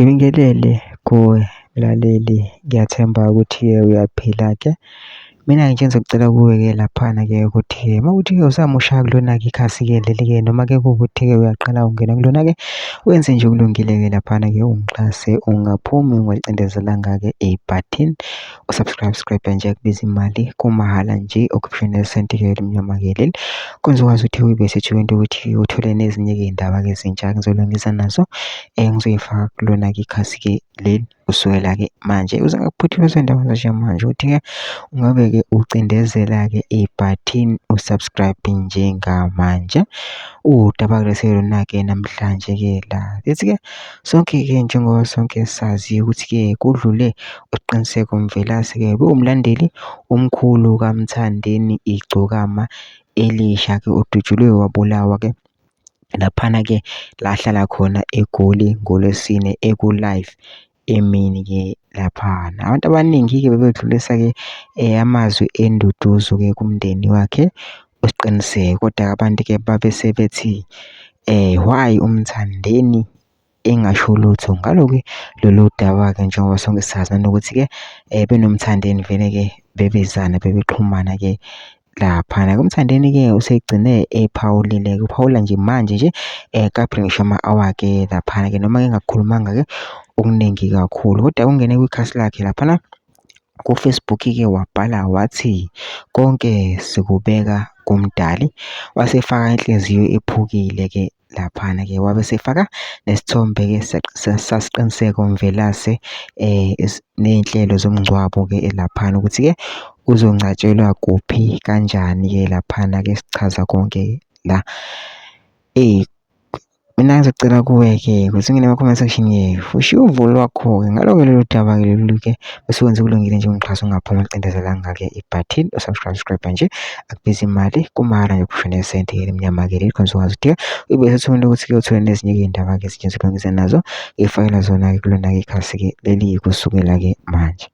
Ngibingelele kuwe mlaleli, ngiyathemba ukuthi-ke uyaphila-ke. Mina-ke nje engizocela kuwe-ke laphana-ke ukuthi-ke uma kuwukuthi-ke usamusha kulona-ke ikhasi-ke leli-ke noma-ke kuwukuthi-ke uyaqala ungena kulona-ke, wenze nje okulungile-ke laphana-ke ungixhase, ungaphumi ungalicindezelanga-ke ibhathini usubscribe nje kubiza imali kumahhala nje okuphishene nesenti-ke elimnyama-ke leli. Kwenza ukwazi ukuthi ube sethubeni ukuthi uthole nezinye-ke iy'ndaba-ke ezintsha ngizolungisa nazo engizoyifaka kulona-ke ikhasi-ke leli kusukela-ke manje. Uze ngakuphuthuma zindaba manje ukuthi-ke ungabe-ke ucindezela-ke ibhathini usubscribe njengamanje. Udaba-ke lona-ke namhlanje-ke la lithi-ke sonke-ke njengoba sonke sazi ukuthi-ke kudlule uqiniseko Mvelase-ke bewumlandeli omkhulu kaMthandeni igcokama elisha-ke udutshulwe wabulawa-ke laphana-ke la ahlala khona eGoli ngoLwesine eku-live emini-ke laphana. Abantu abaningi-ke bebedlulisa-ke amazwi enduduzo-ke kumndeni wakhe wesiqiniseko, kodwa abantu-ke babe sebethi why uMthandeni engasho lutho ngalo-ke lolu daba-ke, njengoba sonke sazi nanokuthi-ke benomthandeni vele-ke bebezana bebexhumana-ke laphana-ke. UMthandeni-ke usegcine ephawulile-ke, uphawula nje manje nje kaphi ngisho ama-hour-ke laphana-ke noma-ke engakukhulumanga-ke okuningi kakhulu, kodwa ungene kwikhasi lakhe laphana ku-Facebook-ke wabhala wathi konke sikubeka kumdali, wasefaka inhliziyo ephukile-ke laphana-ke wabe sefaka nesithombe-ke sasiqiniseko Mvelase ney'nhlelo zomngcwabo-ke laphana ukuthi-ke uzongcwatshelwa kuphi kanjani-ke laphana-ke sichaza konke la. Mina ngizocela kuwe-ke ukuthi ungene kuma-comment section-ke ushiye uvo lwakho-ke ngalo-ke lolu daba-ke lolu-ke bese wenza okulungile nje ungixhasa ungaphumi ulicindezelanga-ke ibhathini usubscribe nje akubiza imali kumahhala nje okuphishene nesenti-ke elimnyama-ke leli. Kwenza ukwazi ukuthi-ke ube sethubeni lokuthi-ke uthole nezinye-ke iy'ndaba-ke ezintsha engizolungisa nazo ngifakela zona-ke kulona-ke ikhasi-ke leli kusukela-ke manje.